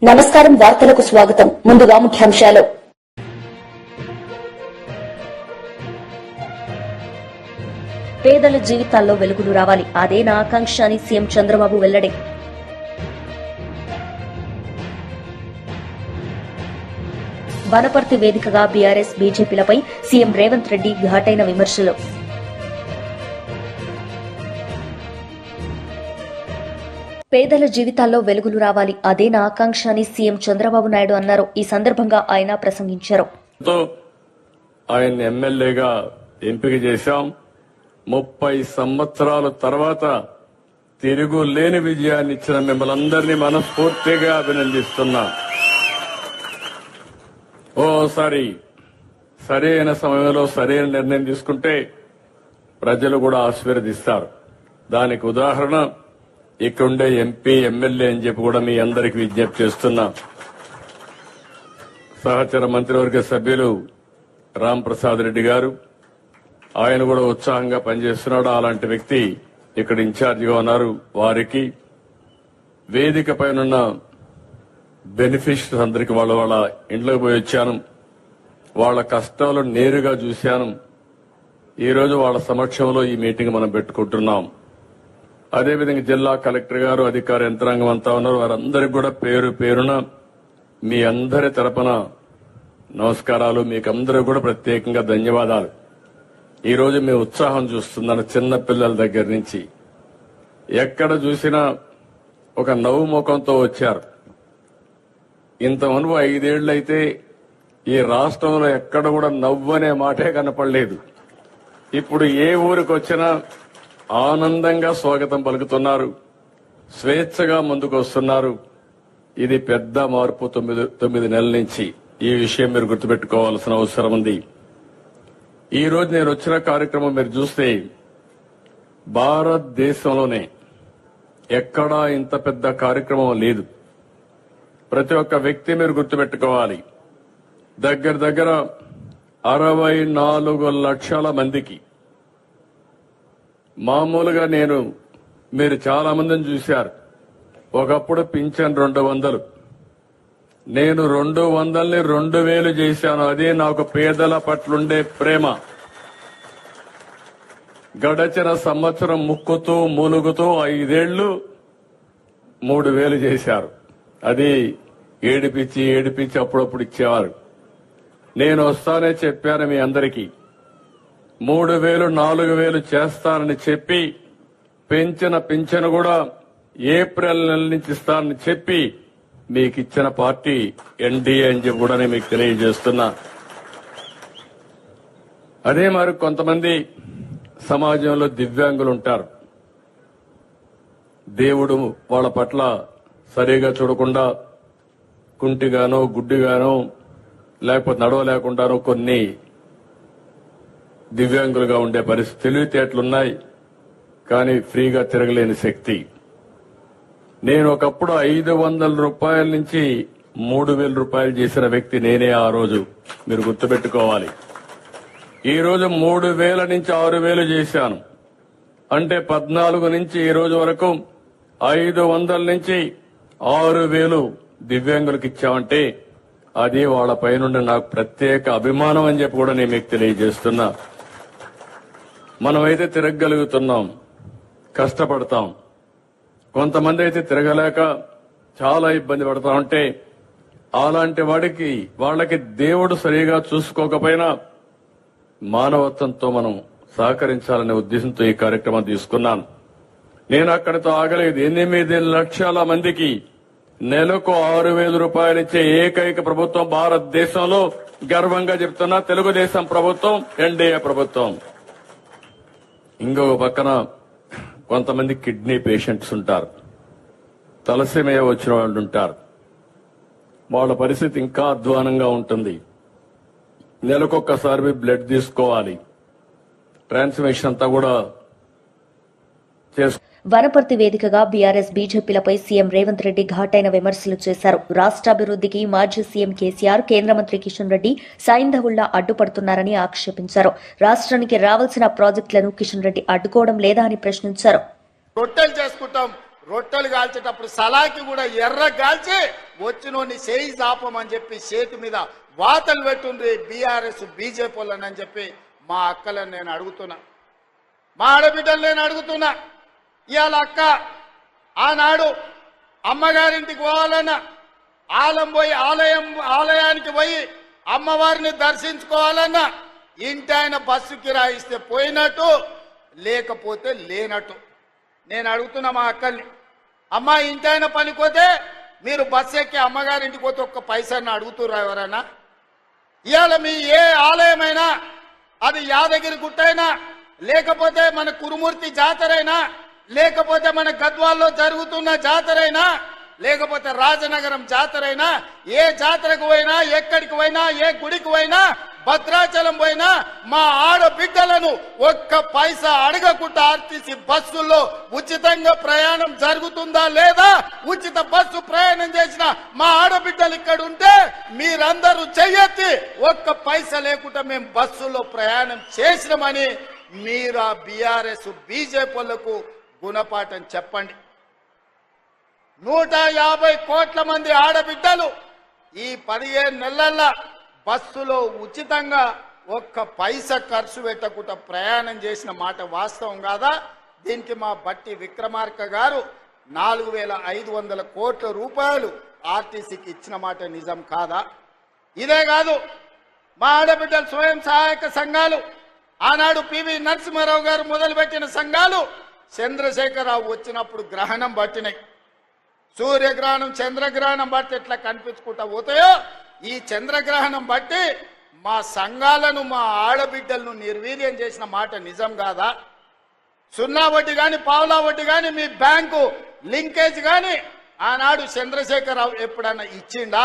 నమస్కారం, వార్తలకు స్వాగతం. ముందుగా ముఖ్యాంశాలు. పేదల జీవితాల్లో వెలుగులు రావాలి, అదే నా ఆకాంక్ష అని సీఎం చంద్రబాబు వెల్లడి. వనపర్తి వేదికగా బీఆర్ఎస్ బీజేపీలపై సీఎం రేవంత్ రెడ్డి ఘాటైన విమర్శలు. పేదల జీవితాల్లో వెలుగులు రావాలి, అదే నా ఆకాంక్ష అని సీఎం చంద్రబాబు నాయుడు అన్నారు. ఈ సందర్భంగా ఆయన ప్రసంగించారు. ఆయన ఎమ్మెల్యేగా ఎంపిక చేశాం. 30 సంవత్సరాల తర్వాత తిరుగులేని విజయాన్ని ఇచ్చిన మిమ్మల్ని అందరినీ మనస్ఫూర్తిగా అభినందిస్తున్నా. ఓసారి సరైన సమయంలో సరైన నిర్ణయం తీసుకుంటే ప్రజలు కూడా ఆశీర్వదిస్తారు. దానికి ఉదాహరణ ఇక్కడుండే ఎంపీ ఎమ్మెల్యే అని చెప్పి కూడా మీ అందరికీ విజ్ఞప్తి చేస్తున్నా. సహచర మంత్రివర్గ సభ్యులు రామ్ ప్రసాద్ రెడ్డి గారు, ఆయన కూడా ఉత్సాహంగా పనిచేస్తున్నాడు. అలాంటి వ్యక్తి ఇక్కడ ఇన్ఛార్జిగా ఉన్నారు. వారికి వేదిక పైన బెనిఫిషరీస్ అందరికి వాళ్ళ ఇంట్లోకి పోయి వచ్చాను. వాళ్ళ కష్టాలు నేరుగా చూశాను. ఈరోజు వాళ్ళ సమక్షంలో ఈ మీటింగ్ మనం పెట్టుకుంటున్నాం. అదేవిధంగా జిల్లా కలెక్టర్ గారు, అధికార యంత్రాంగం అంతా ఉన్నారు. వారందరికీ కూడా పేరు పేరున మీ అందరి తరపున నమస్కారాలు. మీకు అందరూ కూడా ప్రత్యేకంగా ధన్యవాదాలు. ఈరోజు మీ ఉత్సాహం చూస్తున్నాను. చిన్న పిల్లల దగ్గర నుంచి ఎక్కడ చూసినా ఒక నవ్వు ముఖంతో వచ్చారు. ఇంత మునుపు 5 ఏళ్లైతే ఈ రాష్ట్రంలో ఎక్కడ కూడా నవ్వు అనే మాటే కనపడలేదు. ఇప్పుడు ఏ ఊరికి వచ్చినా ఆనందంగా స్వాగతం పలుకుతున్నారు, స్వేచ్ఛగా ముందుకు వస్తున్నారు. ఇది పెద్ద మార్పు 9 నెలల నుంచి. ఈ విషయం మీరు గుర్తుపెట్టుకోవాల్సిన అవసరం ఉంది. ఈ రోజు నేను వచ్చిన కార్యక్రమం మీరు చూస్తే భారతదేశంలోనే ఎక్కడా ఇంత పెద్ద కార్యక్రమం లేదు. ప్రతి ఒక్క వ్యక్తి మీరు గుర్తుపెట్టుకోవాలి. దగ్గర 64 లక్షల మందికి. మామూలుగా మీరు చాలా మందిని చూశారు. ఒకప్పుడు పింఛన్ 200, నేను 200ని 2000 చేశాను. అదే నాకు పేదల పట్లుండే ప్రేమ. గడచిన సంవత్సరం ముక్కుతూ మూలుగుతూ 5 ఏళ్లు 3000 చేశారు. అది ఏడిపించి అప్పుడప్పుడు ఇచ్చేవారు. నేను వస్తానే చెప్పాను మీ అందరికీ. 3000, 4000 చేస్తానని చెప్పి పెంచిన పింఛను కూడా ఏప్రిల్ నెల నుంచి ఇస్తానని చెప్పి మీకు ఇచ్చిన పార్టీ ఎన్డీఏ అని చెప్పి కూడా నేను మీకు తెలియజేస్తున్నా. అదే మరి కొంతమంది సమాజంలో దివ్యాంగులు ఉంటారు. దేవుడు వాళ్ళ పట్ల సరిగా చూడకుండా కుంటిగానో గుడ్డిగానో లేకపోతే నడవలేకుండానో కొన్ని దివ్యాంగులుగా ఉండే పరిస్థితి. తెలివితేటలున్నాయి కానీ ఫ్రీగా తిరగలేని శక్తి. నేను ఒకప్పుడు 500 రూపాయల నుంచి 3000 రూపాయలు చేసిన వ్యక్తి నేనే ఆ రోజు. మీరు గుర్తుపెట్టుకోవాలి. ఈ రోజు 3000 నుంచి 6000 చేశాను. అంటే 14 నుంచి ఈ రోజు వరకు 500 నుంచి 6000 దివ్యాంగులకు ఇచ్చామంటే అది వాళ్ళ పైనుండి నాకు ప్రత్యేక అభిమానం అని చెప్పి కూడా నేను మీకు తెలియజేస్తున్నా. మనమైతే తిరగగలుగుతున్నాం, కష్టపడతాం. కొంతమంది అయితే తిరగలేక చాలా ఇబ్బంది పడతా ఉంటే అలాంటి వాళ్ళకి దేవుడు సరిగా చూసుకోకపోయినా మానవత్వంతో మనం సహకరించాలనే ఉద్దేశంతో ఈ కార్యక్రమం తీసుకున్నాను. నేను అక్కడితో ఆగలేదు. 8 లక్షల మందికి నెలకు 6000 రూపాయలు ఇచ్చే ఏకైక ప్రభుత్వం భారతదేశంలో. గర్వంగా చెప్తున్నా, తెలుగుదేశం ప్రభుత్వం, ఎన్డీఏ ప్రభుత్వం. ఇంకొక పక్కన కొంతమంది కిడ్నీ పేషెంట్స్ ఉంటారు, తలసేమియా వచ్చిన వాళ్ళు ఉంటారు. వాళ్ళ పరిస్థితి ఇంకా అధ్వానంగా ఉంటుంది. నెలకొక్కసారి బ్లడ్ తీసుకోవాలి. ట్రాన్స్మిషన్ అంతా కూడా వనపర్తి వేదికగా బీఆర్ఎస్ బీజేపీలపై సీఎం రేవంత్ రెడ్డి ఘాటైన విమర్శలు చేశారు. రాష్ట్రాభివృద్దికి మాజీ సీఎం కేసీఆర్, కేంద్ర మంత్రి కిషన్ రెడ్డి సైంధవుల్లా అడ్డుపడుతున్నారని ఆక్షేపించారు. రాష్ట్రానికి రావాల్సిన ప్రాజెక్టులను కిషన్ రెడ్డి అడ్డుకోవడం లేదా అని ప్రశ్నించారు. రొట్టెలు కాల్చేటప్పుడు సలాకి కూడా ఎర్ర కాల్చి వచ్చినోని చేయి చాపమని చెప్పి చేతి మీద వాతలు పెట్టుండ్రి బీఆర్ఎస్ బీజేపీ వాళ్ళని చెప్పి మా అక్కలను నేను అడుగుతున్నా, మా ఆడబిడ్డలు నేను అడుగుతున్నా. ఇవాళ అక్క ఆనాడు అమ్మగారింటికి పోవాలన్నా ఆలయానికి పోయి అమ్మవారిని దర్శించుకోవాలన్నా ఇంటి ఆయన బస్సు కిరాయిస్తే పోయినట్టు లేకపోతే లేనట్టు. నేను అడుగుతున్నా మా అక్కల్ని, అమ్మ ఇంటి ఆయన పనిపోతే మీరు బస్సు ఎక్కి అమ్మగారింటికి పోతే ఒక్క పైసాన్ని అడుగుతుర్రా ఎవరైనా? ఇవాళ మీ ఏ ఆలయమైనా, అది యాదగిరి గుట్టైనా, లేకపోతే మన కురుమూర్తి జాతరైనా, లేకపోతే మన గద్వాల్లో జరుగుతున్న జాతరైనా, లేకపోతే రాజనగరం జాతరైనా, ఏ జాతరకు పోయినా, ఎక్కడికి పోయినా, ఏ గుడికి పోయినా, భద్రాచలం పోయినా మా ఆడబిడ్డలను ఒక్క పైసా అడగకుండా ఆర్టీసీ బస్సుల్లో ఉచితంగా ప్రయాణం జరుగుతుందా లేదా? ఉచిత బస్సు ప్రయాణం చేసిన మా ఆడబిడ్డలు ఇక్కడ ఉంటే మీరందరూ చెయ్యెత్తి ఒక్క పైసా లేకుండా మేము బస్సులో ప్రయాణం చేసినామని మీరు ఆ బీఆర్ఎస్ బీజేపీలకు గుణపాఠం చెప్పండి. 150 కోట్ల మంది ఆడబిడ్డలు ఈ 15 నెలల్లో బస్సులో ఉచితంగా ఒక్క పైసా ఖర్చు పెట్టకుండా ప్రయాణం చేసిన మాట వాస్తవం కాదా? దీనికి మా బట్టి విక్రమార్క గారు 4,500 కోట్ల రూపాయలు ఆర్టీసీకి ఇచ్చిన మాట నిజం కాదా? ఇదే కాదు, మా ఆడబిడ్డల స్వయం సహాయక సంఘాలు, ఆనాడు పివి నరసింహారావు గారు మొదలుపెట్టిన సంఘాలు చంద్రశేఖరరావు వచ్చినప్పుడు గ్రహణం పట్టినాయి. సూర్యగ్రహణం చంద్రగ్రహణం బట్టి ఎట్లా కనిపించుకుంటా పోతాయో ఈ చంద్రగ్రహణం బట్టి మా సంఘాలను, మా ఆడబిడ్డలను నిర్వీర్యం చేసిన మాట నిజం కాదా? సున్నా వడ్డీ కానీ పావులా వడ్డీ కానీ మీ బ్యాంకు లింకేజ్ కానీ ఆనాడు చంద్రశేఖరరావు ఎప్పుడన్నా ఇచ్చిండా?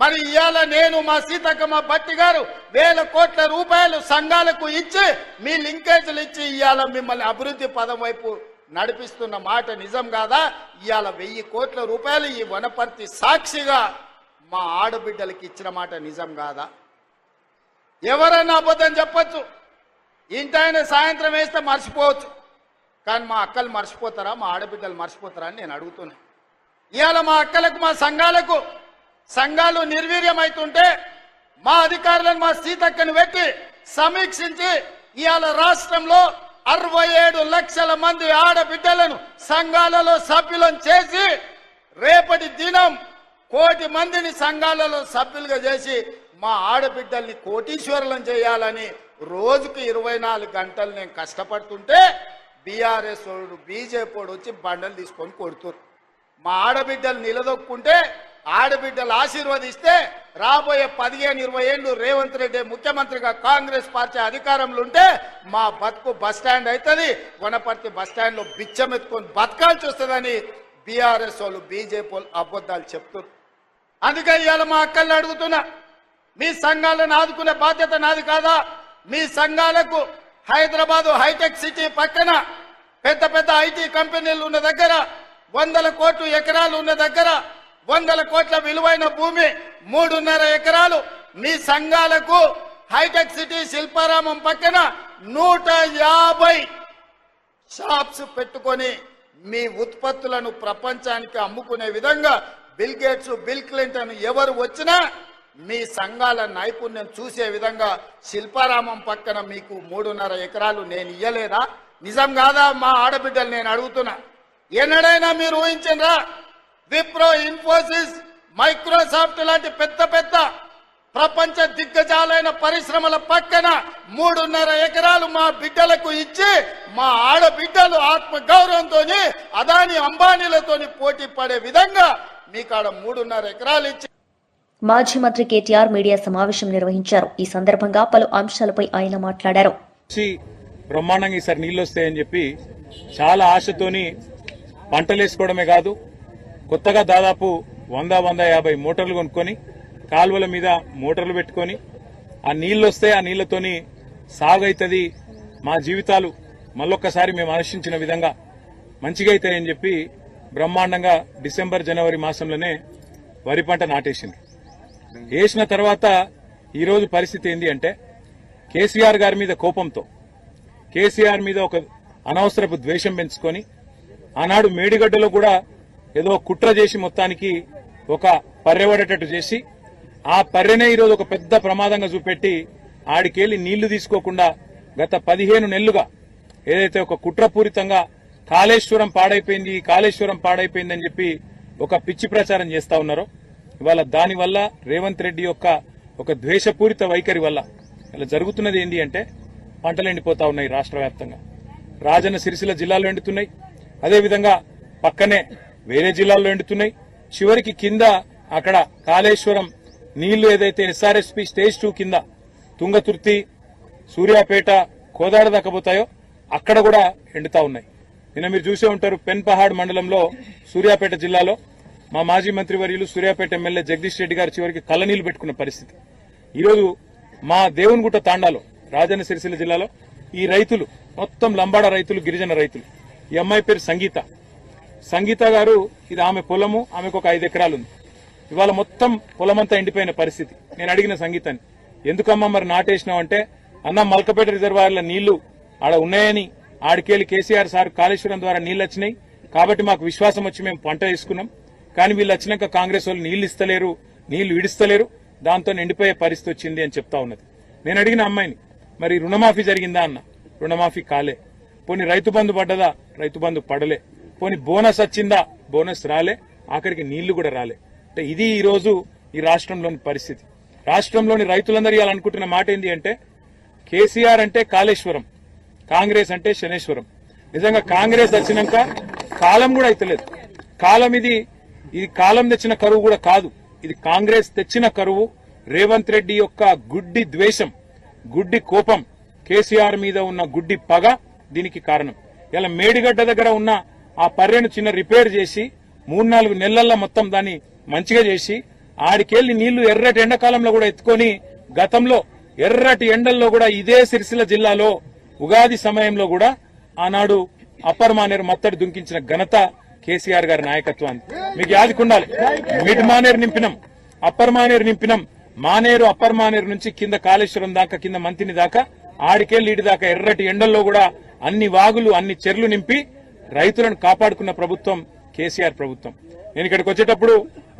మరి ఇవాళ నేను, మా సీతక్క, మా బట్టి గారు 1,000 కోట్ల రూపాయలు సంఘాలకు ఇచ్చి మీ లింకేజీలు ఇచ్చి ఇవాళ మిమ్మల్ని అభివృద్ధి పదం వైపు నడిపిస్తున్న మాట నిజం కాదా? ఇవాళ 1,000 కోట్ల రూపాయలు ఈ వనపర్తి సాక్షిగా మా ఆడబిడ్డలకి ఇచ్చిన మాట నిజం కాదా? ఎవరన్నా అబద్ధం చెప్పచ్చు, ఇంటైనా సాయంత్రం వేస్తే మర్చిపోవచ్చు, కానీ మా అక్కలు మర్చిపోతారా? మా ఆడబిడ్డలు మర్చిపోతారా అని నేను అడుగుతున్నా. ఇవాళ మా అక్కలకు, మా సంఘాలు నిర్వీర్యం అవుతుంటే మా అధికారులను, మా సీతక్కను పెట్టి సమీక్షించి ఇవాళ రాష్ట్రంలో 67 లక్షల మంది ఆడబిడ్డలను సంఘాలలో సభ్యులను చేసి రేపటి దినం 1 కోటి మందిని సంఘాలలో సభ్యులుగా చేసి మా ఆడబిడ్డల్ని కోటీశ్వరులను చేయాలని రోజుకు 24 గంటలు నేను కష్టపడుతుంటే బీఆర్ఎస్ వాడు, బీజేపీ వాడు వచ్చి బండలు తీసుకొని కొడుతున్నారు. మా ఆడబిడ్డలు నిలదొక్కుంటే, ఆడబిడ్డలు ఆశీర్వదిస్తే రాబోయే 15-20 ఏళ్ళు రేవంత్ రెడ్డి ముఖ్యమంత్రిగా కాంగ్రెస్ పార్టీ అధికారంలో ఉంటే మా బతుకు బస్టాండ్ అవుతుంది, వనపర్తి బస్టాండ్ లో బిచ్చం ఎత్తుకొని బతకాల్సి వస్తుందని బీఆర్ఎస్ వాళ్ళు, బీజేపీ వాళ్ళు అబద్ధాలు చెప్తున్నారు. అందుకే ఇవాళ మా అక్కల్ని అడుగుతున్నా, మీ సంఘాలను ఆదుకునే బాధ్యత నాది కాదా? మీ సంఘాలకు హైదరాబాదు హైటెక్ సిటీ పక్కన పెద్ద పెద్ద ఐటీ కంపెనీలు ఉన్న దగ్గర, 100 కోట్ల ఎకరాలు ఉన్న దగ్గర, 100 కోట్ల విలువైన భూమి 3.5 ఎకరాలు మీ సంఘాలకు హైటెక్ సిటీ శిల్పారామం పక్కన 150 షాప్స్ పెట్టుకొని మీ ఉత్పత్తులను ప్రపంచానికి అమ్ముకునే విధంగా బిల్ గేట్స్, బిల్ క్లింటన్ ఎవరు వచ్చినా మీ సంఘాల నైపుణ్యం చూసే విధంగా శిల్పారామం పక్కన మీకు 3.5 ఎకరాలు నేను ఇయ్యలేదా? నిజం కాదా? మా ఆడబిడ్డలు నేను అడుగుతున్నా. ఎన్నడైనా మీరు ఊహించరా? విప్రో, ఇన్ఫోసిస్, మైక్రోసాఫ్ట్ లాంటి పెద్ద పెద్ద ప్రపంచ దిగ్గజాలైన పరిశ్రమల పక్కన 3.5 ఎకరాలు మా బిడ్డలకు ఇచ్చి మా ఆడబిడ్డలు ఆత్మ గౌరవంతో అదాని అంబానీలతోని పోటీ పడే విధంగా మీకాడ 3.5 ఎకరాలు ఇచ్చి. మాజీ మంత్రి కేటీఆర్ మీడియా సమావేశం నిర్వహించారు. ఈ సందర్భంగా పలు అంశాలపై ఆయన మాట్లాడారు. బ్రహ్మాండంగా ఈసారి నీళ్లు వస్తాయని చెప్పి చాలా ఆశతోని పంటలేసుకోవడమే కాదు, కొత్తగా దాదాపు 100-150 మోటార్లు కొనుక్కొని కాలువల మీద మోటార్లు పెట్టుకొని ఆ నీళ్లు వస్తే ఆ నీళ్లతోని సాగైతుంది, మా జీవితాలు మళ్ళొక్కసారి మేము ఆశించిన విధంగా మంచిగా అవుతాయని చెప్పి బ్రహ్మాండంగా డిసెంబర్-జనవరి మాసంలోనే వరి పంట నాటేసింది. వేసిన తర్వాత ఈరోజు పరిస్థితి ఏంది అంటే, కేసీఆర్ గారి మీద కోపంతో, కేసీఆర్ మీద ఒక అనవసరపు ద్వేషం పెంచుకొని ఆనాడు మేడిగడ్డలో కూడా ఏదో కుట్ర చేసి మొత్తానికి ఒక పర్రెవడేటట్టు చేసి ఆ పర్రెనే ఈరోజు ఒక పెద్ద ప్రమాదంగా చూపెట్టి ఆడికెళ్లి నీళ్లు తీసుకోకుండా గత 15 నెలలుగా ఏదైతే ఒక కుట్రపూరితంగా కాళేశ్వరం పాడైపోయింది అని చెప్పి ఒక పిచ్చి ప్రచారం చేస్తా ఉన్నారో ఇవాళ దానివల్ల రేవంత్ రెడ్డి యొక్క ఒక ద్వేషపూరిత వైఖరి వల్ల ఇలా జరుగుతున్నది ఏంటి అంటే పంటలు ఎండిపోతా ఉన్నాయి రాష్ట్ర వ్యాప్తంగా. రాజన్న సిరిసిల్ల జిల్లాలో ఎండుతున్నాయి, అదేవిధంగా పక్కనే వేరే జిల్లాల్లో ఎండుతున్నాయి. చివరికి కింద అక్కడ కాళేశ్వరం నీళ్లు ఏదైతే SRSP స్టేజ్ 2 కింద తుంగతుర్తి, సూర్యాపేట, కోదాడ దక్కపోతాయో అక్కడ కూడా ఎండుతా ఉన్నాయి. నిన్న మీరు చూసే ఉంటారు పెన్పహాడ్ మండలంలో సూర్యాపేట జిల్లాలో మా మాజీ మంత్రివర్యులు సూర్యాపేట ఎమ్మెల్యే జగదీష్ రెడ్డి గారు చివరికి కళ్ళనీళ్లు పెట్టుకున్న పరిస్థితి. ఈరోజు మా దేవునిగుట్ట తాండాలో రాజన్న సిరిసిల్ల జిల్లాలో ఈ రైతులు మొత్తం లంబాడ రైతులు, గిరిజన రైతులు. ఈ అమ్మాయి పేరు సంగీత గారు. ఇది ఆమె పొలము, ఆమెకు ఒక 5 ఎకరాలు ఉంది. ఇవాళ మొత్తం పొలమంతా ఎండిపోయిన పరిస్థితి. నేను అడిగిన సంగీతాన్ని, ఎందుకమ్మా మరి నాటేసినావు అంటే, అన్న మల్కపేట రిజర్వాయర్ల నీళ్లు ఆడ ఉన్నాయని ఆడికెళ్లి కేసీఆర్ సార్ కాళేశ్వరం ద్వారా నీళ్లు వచ్చినాయి కాబట్టి మాకు విశ్వాసం వచ్చి మేము పంట వేసుకున్నాం. కానీ వీళ్ళు వచ్చినాక కాంగ్రెస్ వాళ్ళు నీళ్లు విడిస్తలేరు, దాంతో ఎండిపోయే పరిస్థితి వచ్చింది అని చెప్తా ఉన్నది. నేను అడిగిన అమ్మాయిని, మరి రుణమాఫీ జరిగిందా అన్న, రుణమాఫీ కాలే. పోనీ రైతు బంధు పడ్డదా, రైతు బంధు పడలే. పోనీ బోనస్ వచ్చిందా, బోనస్ రాలే. ఆఖరికి నీళ్లు కూడా రాలే. అంటే ఇది ఈ రోజు ఈ రాష్ట్రంలోని పరిస్థితి. రాష్ట్రంలోని రైతులందరూ ఇవ్వాలనుకుంటున్న మాట ఏంటి అంటే, కేసీఆర్ అంటే కాళేశ్వరం, కాంగ్రెస్ అంటే శనేశ్వరం. నిజంగా కాంగ్రెస్ వచ్చినాక కాలం కూడా అయితలేదు. ఇది కాలం తెచ్చిన కరువు కూడా కాదు, ఇది కాంగ్రెస్ తెచ్చిన కరువు. రేవంత్ రెడ్డి యొక్క గుడ్డి ద్వేషం, గుడ్డి కోపం, కేసీఆర్ మీద ఉన్న గుడ్డి పగ దీనికి కారణం. ఇలా మేడిగడ్డ దగ్గర ఉన్న ఆ పర్రెను చిన్న రిపేర్ చేసి 3-4 నెలల్లో మొత్తం దాన్ని మంచిగా చేసి ఆడికెళ్లి నీళ్లు ఎర్రటి ఎండాకాలంలో కూడా ఎత్తుకొని గతంలో ఎర్రటి ఎండల్లో కూడా ఇదే సిరిసిల్ల జిల్లాలో ఉగాది సమయంలో కూడా ఆనాడు అప్పర్ మానేరు మత్తడి దుంకించిన ఘనత కేసీఆర్ గారి నాయకత్వాన్ని మీకు యాదికుండాలి. మిడ్ మానేరు నింపినాం, అప్పర్ మానేరు నింపినాం. అప్పర్ మానేరు నుంచి కింద కాళేశ్వరం దాకా, కింద మంతిని దాకా, ఆడికెళ్లి ఇటు దాకా ఎర్రటి ఎండల్లో కూడా అన్ని వాగులు, అన్ని చెర్లు నింపి రైతులను కాపాడుకున్న ప్రభుత్వం కేసీఆర్ ప్రభుత్వం. నేను ఇక్కడికి వచ్చేటప్పుడు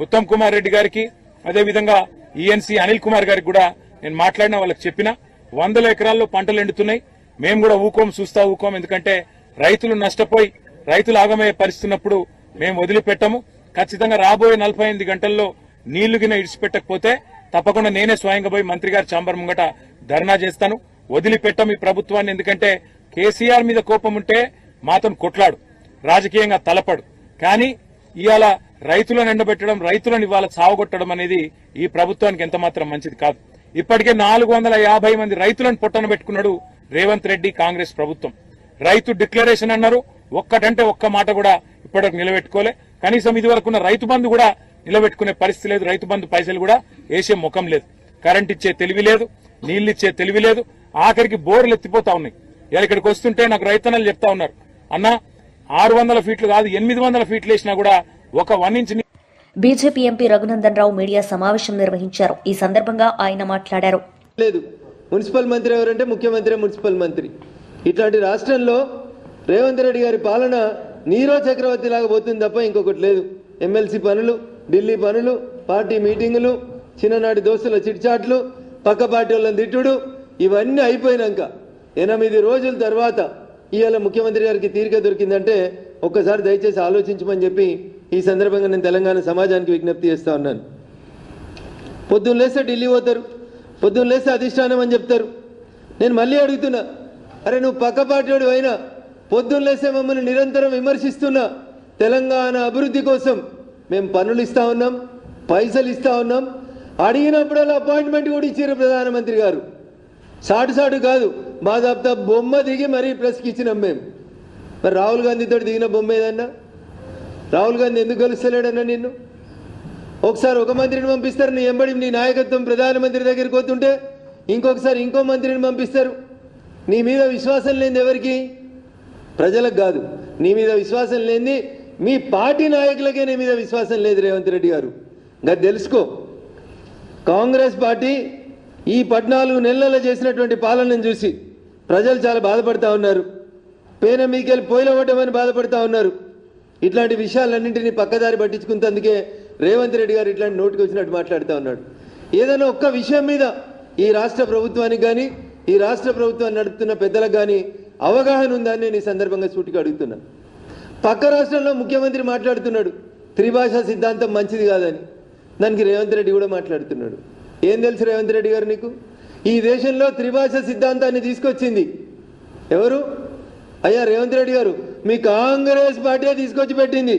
ఉత్తమ్ కుమార్ రెడ్డి గారికి, అదేవిధంగా ఈఎన్సీ అనిల్ కుమార్ గారికి కూడా నేను మాట్లాడిన వాళ్ళకి చెప్పిన 100 ఎకరాల్లో పంటలు ఎండుతున్నాయి, మేము కూడా చూస్తా ఊకోం. ఎందుకంటే రైతులు నష్టపోయి రైతులు ఆగమయ్యే పరిస్థితున్నప్పుడు మేము వదిలిపెట్టము. ఖచ్చితంగా రాబోయే 48 గంటల్లో నీళ్లు గిన ఇడిచిపెట్టకపోతే తప్పకుండా నేనే స్వయంగా పోయి మంత్రి గారి ఛాంబర్ ముంగట ధర్నా చేస్తాను. వదిలిపెట్టం ఈ ప్రభుత్వాన్ని. ఎందుకంటే కేసీఆర్ మీద కోపం ఉంటే మాతో కొట్లాడు, రాజకీయంగా తలపడు. కానీ ఇవాళ రైతులను ఎండబెట్టడం, రైతులను ఇవాళ సావగొట్టడం అనేది ఈ ప్రభుత్వానికి ఎంత మాత్రం మంచిది కాదు. ఇప్పటికే 450 మంది రైతులను పొట్టన పెట్టుకున్నాడు రేవంత్ రెడ్డి కాంగ్రెస్ ప్రభుత్వం. రైతు డిక్లరేషన్ అన్నారు, ఒక్కటంటే ఒక్క మాట కూడా ఇప్పటివరకు నిలబెట్టుకోలే. కనీసం ఇది వరకు ఉన్న రైతు బంధు కూడా నిలబెట్టుకునే పరిస్థితి లేదు. రైతు బంధు పైసలు కూడా వేసే ముఖం లేదు. కరెంట్ ఇచ్చే తెలివి లేదు, నీళ్లు ఇచ్చే తెలివి లేదు. ఆఖరికి బోర్లు ఎత్తిపోతా ఉన్నాయి. ఇలా ఇక్కడికి వస్తుంటే నాకు రైతన్నలు చెప్తా ఉన్నారు, అన్న 600 ఫీట్లు కాదు 800 ఫీట్లు వేసినా కూడా ఒక 1 inch. BJP MP Raghunandan Rao media సమావేశం నిర్వహించారు. ఈ సందర్భంగా ఆయన మాట్లాడారు. లేదు, మున్సిపల్ మంత్రి ఎవరంటే ముఖ్యమంత్రి, మున్సిపల్ మంత్రి. ఇట్లాంటి రాష్ట్రంలో రేవంత్ రెడ్డి గారి పాలన నీరో చక్రవర్తి లాగా పోతుంది తప్ప ఇంకొకటి లేదు. ఎమ్మెల్సీ పనులు, ఢిల్లీ పనులు, పార్టీ మీటింగులు, చిన్ననాటి దోస్తుల చిట్చాట్లు, పక్క పార్టీ వాళ్ళని తిట్టుడు, ఇవన్నీ అయిపోయినాక 8 రోజుల తర్వాత ఇవాళ ముఖ్యమంత్రి గారికి తీరిక దొరికిందంటే ఒక్కసారి దయచేసి ఆలోచించమని చెప్పి ఈ సందర్భంగా నేను తెలంగాణ సమాజానికి విజ్ఞప్తి చేస్తా ఉన్నాను. పొద్దున్న లేస్తే ఢిల్లీ పోతారు, పొద్దున్న లేస్తే అధిష్టానం అని చెప్తారు. నేను మళ్ళీ అడుగుతున్నా, అరే నువ్వు పక్క పార్టీ వాడు అయినా పొద్దున్న లేస్తే మమ్మల్ని నిరంతరం విమర్శిస్తున్నా. తెలంగాణ అభివృద్ధి కోసం మేము పనులు ఇస్తా ఉన్నాం, పైసలు ఇస్తా ఉన్నాం. అడిగినప్పుడల్లా అపాయింట్మెంట్ కూడా ఇచ్చారు ప్రధానమంత్రి గారు. సాటు కాదు, మా దాబ్తా బొమ్మ దిగి మరీ ప్రెస్కి ఇచ్చినాం మేము. మరి రాహుల్ గాంధీతో దిగిన బొమ్మ ఏదన్నా? రాహుల్ గాంధీ ఎందుకు కలుస్తలేడన్నా నిన్ను? ఒకసారి ఒక మంత్రిని పంపిస్తారు, నీ ఎంబడి నీ నాయకత్వం ప్రధానమంత్రి దగ్గరికి పోతుంటే ఇంకొకసారి ఇంకో మంత్రిని పంపిస్తారు. నీ మీద విశ్వాసం లేనిది ఎవరికి? ప్రజలకు కాదు. నీ మీద విశ్వాసం లేనిది మీ పార్టీ నాయకులకే నీ మీద విశ్వాసం లేదు రేవంత్ రెడ్డి గారు. అది తెలుసుకో. కాంగ్రెస్ పార్టీ ఈ 14 నెలల్లో చేసినటువంటి పాలనను చూసి ప్రజలు చాలా బాధపడతా ఉన్నారు. పేన మీకెళ్ళి పోయిలవటమని బాధపడతా ఉన్నారు. ఇట్లాంటి విషయాలన్నింటినీ పక్కదారి పట్టించుకున్నందుకే రేవంత్ రెడ్డి గారు ఇట్లాంటి నోటికి వచ్చినట్టు మాట్లాడుతూ ఉన్నాడు. ఏదైనా ఒక్క విషయం మీద ఈ రాష్ట్ర ప్రభుత్వానికి కానీ ఈ రాష్ట్ర ప్రభుత్వాన్ని నడుపుతున్న పెద్దలకు కానీ అవగాహన ఉందని నేను ఈ సందర్భంగా సూటిగా అడుగుతున్నా. పక్క రాష్ట్రంలో ముఖ్యమంత్రి మాట్లాడుతున్నాడు త్రిభాషా సిద్ధాంతం మంచిది కాదని. దానికి రేవంత్ రెడ్డి కూడా మాట్లాడుతున్నాడు. ఏం తెలుసు రేవంత్ రెడ్డి గారు నీకు? ఈ దేశంలో త్రిభాషా సిద్ధాంతాన్ని తీసుకొచ్చింది ఎవరు? అయ్యా రేవంత్ రెడ్డి గారు, మీ కాంగ్రెస్ పార్టీ తీసుకొచ్చి పెట్టింది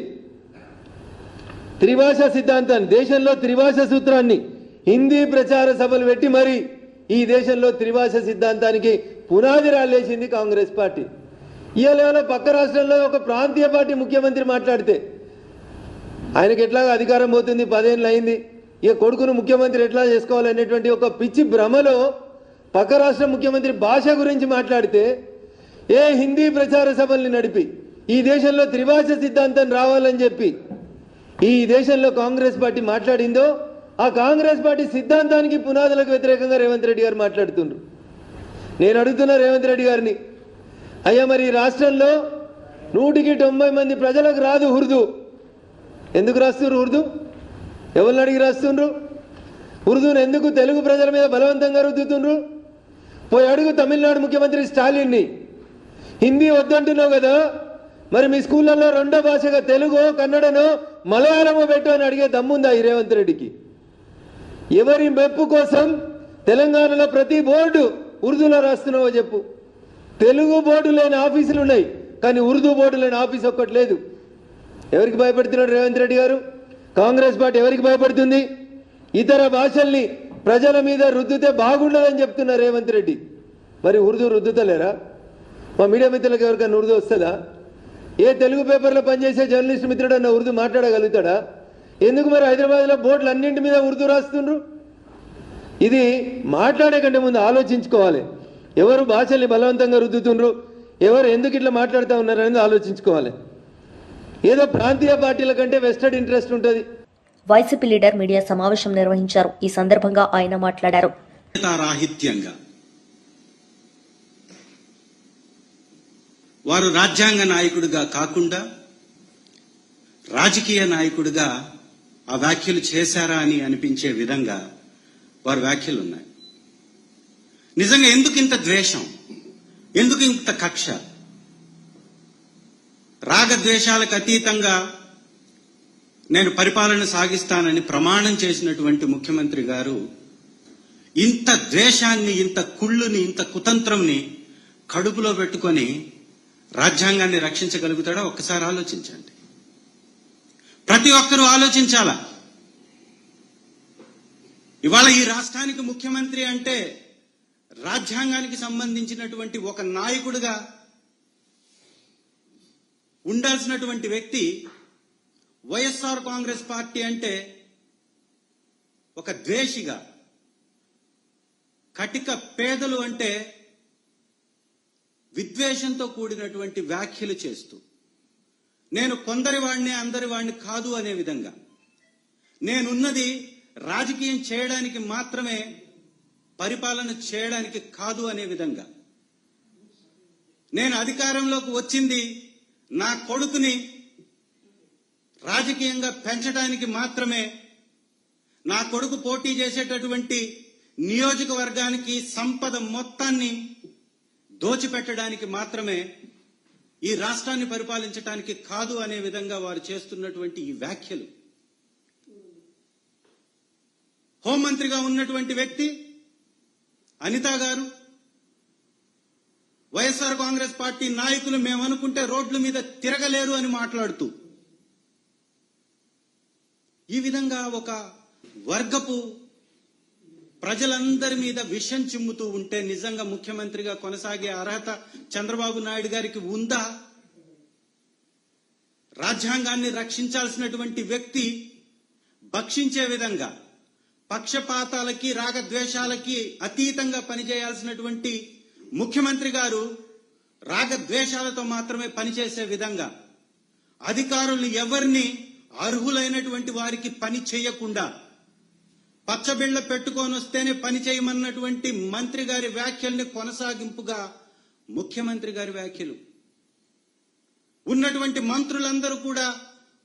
త్రిభాషా సిద్ధాంతాన్ని. దేశంలో త్రిభాషా సూత్రాన్ని హిందీ ప్రచార సభలు పెట్టి మరి ఈ దేశంలో త్రిభాషా సిద్ధాంతానికి పునాది రాలేసింది కాంగ్రెస్ పార్టీ. ఇవాళ పక్క రాష్ట్రంలో ఒక ప్రాంతీయ పార్టీ ముఖ్యమంత్రి మాట్లాడితే ఆయనకి ఎట్లాగా అధికారం పోతుంది, 10 ఏళ్ళు అయింది, ఇక కొడుకును ముఖ్యమంత్రి ఎట్లా చేసుకోవాలనేటువంటి ఒక పిచ్చి భ్రమలో పక్క రాష్ట్ర ముఖ్యమంత్రి భాష గురించి మాట్లాడితే ఏ హిందీ ప్రచార సభల్ని నడిపి ఈ దేశంలో త్రిభాష సిద్ధాంతం రావాలని చెప్పి ఈ దేశంలో కాంగ్రెస్ పార్టీ మాట్లాడిందో ఆ కాంగ్రెస్ పార్టీ సిద్ధాంతానికి పునాదులకు వ్యతిరేకంగా రేవంత్ రెడ్డి గారు మాట్లాడుతున్నారు. నేను అడుగుతున్నా రేవంత్ రెడ్డి గారిని, అయ్యా మరి ఈ రాష్ట్రంలో 100కి 90 మంది ప్రజలకు రాదు ఉర్దూ. ఎందుకు రాస్తున్నారు ఉర్దూ? ఎవరిని అడిగి రాస్తుండ్రు? ఉర్దూని ఎందుకు తెలుగు ప్రజల మీద బలవంతంగా రుద్దుతుండ్రు? పోయి అడుగు తమిళనాడు ముఖ్యమంత్రి స్టాలిన్ని. హిందీ వద్దంటున్నావు కదా, మరి మీ స్కూళ్ళల్లో రెండో భాషగా తెలుగు, కన్నడనో, మలయాళమో పెట్టు అని అడిగే దమ్ముందా ఈ రేవంత్ రెడ్డికి? ఎవరి మెప్పు కోసం తెలంగాణలో ప్రతి బోర్డు ఉర్దూలో రాస్తున్నావో చెప్పు. తెలుగు బోర్డు లేని ఆఫీసులు ఉన్నాయి, కానీ ఉర్దూ బోర్డు లేని ఆఫీస్ ఒక్కటి లేదు. ఎవరికి భయపడుతున్నాడు రేవంత్ రెడ్డి గారు? కాంగ్రెస్ పార్టీ ఎవరికి భయపడుతుంది? ఇతర భాషల్ని ప్రజల మీద రుద్దుతే బాగుండదని చెప్తున్నారు రేవంత్ రెడ్డి. మరి ఉర్దూ రుద్దుతలేరా? మా మీడియా మిత్రులకు ఎవరికైనా ఉర్దూ వస్తుందా? ఏ తెలుగు పేపర్లో పనిచేసే జర్నలిస్ట్ మిత్రుడన్నా ఉర్దూ మాట్లాడగలుగుతాడా? ఎందుకు మరి హైదరాబాద్లో బోర్డులు అన్నింటి మీద ఉర్దూ రాస్తుండ్రు? ఇది మాట్లాడే కంటే ముందు ఆలోచించుకోవాలి. ఎవరు భాషల్ని బలవంతంగా రుద్దుతుండ్రు, ఎవరు ఎందుకు ఇట్లా మాట్లాడుతూ ఉన్నారు అనేది ఆలోచించుకోవాలి. ఏదో ప్రాంతీయ పార్టీల కంటే వెస్టెడ్ ఇంట్రెస్ట్ ఉంటుంది. వైసీపీ లీడర్ మీడియా సమావేశం నిర్వహించారు. ఈ సందర్భంగా ఆయన మాట్లాడారు. రాహిత్యంగా వారు రాజ్యాంగ నాయకుడిగా కాకుండా రాజకీయ నాయకుడిగా ఆ వ్యాఖ్యలు చేశారా అని అనిపించే విధంగా వారి వ్యాఖ్యలు ఉన్నాయి. నిజంగా ఎందుకు ఇంత ద్వేషం, ఎందుకు ఇంత కక్ష? రాగద్వేషాలకు అతీతంగా నేను పరిపాలన సాగిస్తానని ప్రమాణం చేసినటువంటి ముఖ్యమంత్రి గారు ఇంత ద్వేషాన్ని, ఇంత కుళ్ళుని, ఇంత కుతంత్రంని కడుపులో పెట్టుకొని రాజ్యాంగాన్ని రక్షించగలుగుతాడా? ఒక్కసారి ఆలోచించండి. ప్రతి ఒక్కరూ ఆలోచించాలా. ఇవాళ ఈ రాష్ట్రానికి ముఖ్యమంత్రి అంటే రాజ్యాంగానికి సంబంధించినటువంటి ఒక నాయకుడిగా ఉండాల్సినటువంటి వ్యక్తి వైఎస్ఆర్ కాంగ్రెస్ పార్టీ అంటే ఒక ద్వేషిగా, కటిక పేదలు అంటే విద్వేషంతో కూడినటువంటి వ్యాఖ్యలు చేస్తూ, నేను కొందరి వాడిని అందరి వాడిని కాదు అనే విధంగా, నేనున్నది రాజకీయం చేయడానికి మాత్రమే, పరిపాలన చేయడానికి కాదు అనే విధంగా, నేను అధికారంలోకి వచ్చింది నా కొడుకుని రాజకీయంగా పెంచడానికి మాత్రమే, నా కొడుకు పోటీ చేసేటటువంటి నియోజకవర్గానికి సంపద మొత్తాన్ని దోచిపెట్టడానికి మాత్రమే, ఈ రాష్ట్రాన్ని పరిపాలించడానికి కాదు అనే విధంగా వారు చేస్తున్నటువంటి ఈ వ్యాఖ్యలు. హోంమంత్రిగా ఉన్నటువంటి వ్యక్తి అనిత గారు వైఎస్ఆర్ కాంగ్రెస్ పార్టీ నాయకులు మేమనుకుంటే రోడ్ల మీద తిరగలేరు అని మాట్లాడుతూ ఈ విధంగా ఒక వర్గపు ప్రజలందరి మీద విషం చిమ్ముతూ ఉంటే నిజంగా ముఖ్యమంత్రిగా కొనసాగే అర్హత చంద్రబాబు నాయుడు గారికి ఉందా? రాజ్యాంగాన్ని రక్షించాల్సినటువంటి వ్యక్తి భక్షించే విధంగా, పక్షపాతాలకి రాగద్వేషాలకి అతీతంగా పనిచేయాల్సినటువంటి ముఖ్యమంత్రి గారు రాగద్వేషాలతో మాత్రమే పనిచేసే విధంగా, అధికారులు ఎవరిని అర్హులైనటువంటి వారికి పని చేయకుండా పచ్చబిళ్ల పెట్టుకొని వస్తేనే పని చేయమన్నటువంటి మంత్రి గారి వ్యాఖ్యల్ని కొనసాగింపుగా ముఖ్యమంత్రి గారి వ్యాఖ్యలు. ఉన్నటువంటి మంత్రులందరూ కూడా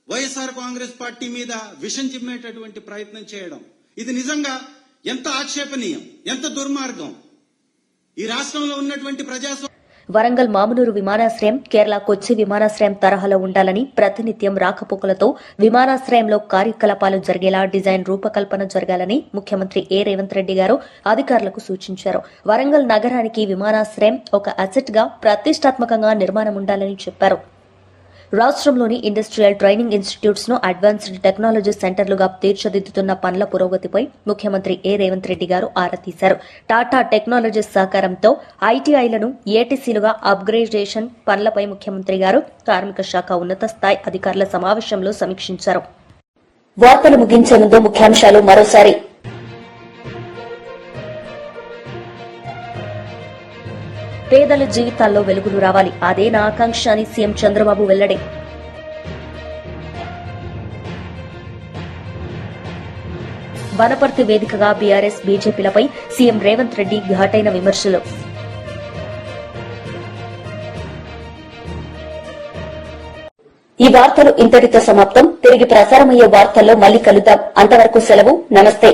వైఎస్ఆర్ కాంగ్రెస్ పార్టీ మీద విషం చిమ్మేటటువంటి ప్రయత్నం చేయడం, ఇది నిజంగా ఎంత ఆక్షేపణీయం, ఎంత దుర్మార్గం. ఈ రాష్ట్రంలో ఉన్నటువంటి వరంగల్ మామునూరు విమానాశ్రయం కేరళ కొచ్చి విమానాశ్రయం తరహాలో ఉండాలని, ప్రతినిత్యం రాకపోకలతో విమానాశ్రయంలో కార్యకలాపాలు జరిగేలా డిజైన్ రూపకల్పన జరగాలని ముఖ్యమంత్రి రేవంత్ రెడ్డి గారు అధికారులకు సూచించారు. వరంగల్ నగరానికి విమానాశ్రయం ఒక అసెట్ గా ప్రతిష్టాత్మకంగా నిర్మాణం ఉండాలని చెప్పారు. రాష్ట్రంలోని ఇండస్ట్రియల్ ట్రైనింగ్ ఇన్స్టిట్యూట్స్ ను అడ్వాన్స్డ్ టెక్నాలజీ సెంటర్లుగా తీర్చిదిద్దుతున్న పనుల పురోగతిపై ముఖ్యమంత్రి రేవంత్ రెడ్డి గారు ఆరా తీశారు. టాటా టెక్నాలజీస్ సహకారంతో ఐటీఐలను ఏటీసీలుగా అప్గ్రేడేషన్ పనులపై ముఖ్యమంత్రి గారు కార్మిక శాఖ ఉన్నత స్థాయి అధికారుల సమావేశంలో సమీక్షించారు. వార్తలు ముగించే ముందు ముఖ్యాంశాలు మరోసారి. పేదల జీవితాల్లో వెలుగులు రావాలి, అదే నా ఆకాంక్ష అని సీఎం చంద్రబాబు వెల్లడి. వనపర్తి వేదికగా బీఆర్ఎస్ బీజేపీలపై సీఎం రేవంత్ రెడ్డి ఘాటైన విమర్శలు. ఈ వార్తలు ఇంతటితో సమాప్తం. తిరిగి ప్రసారమయ్యే వార్తల్లో మళ్లీ కలుద్దాం. అంతవరకు సెలవు. నమస్తే.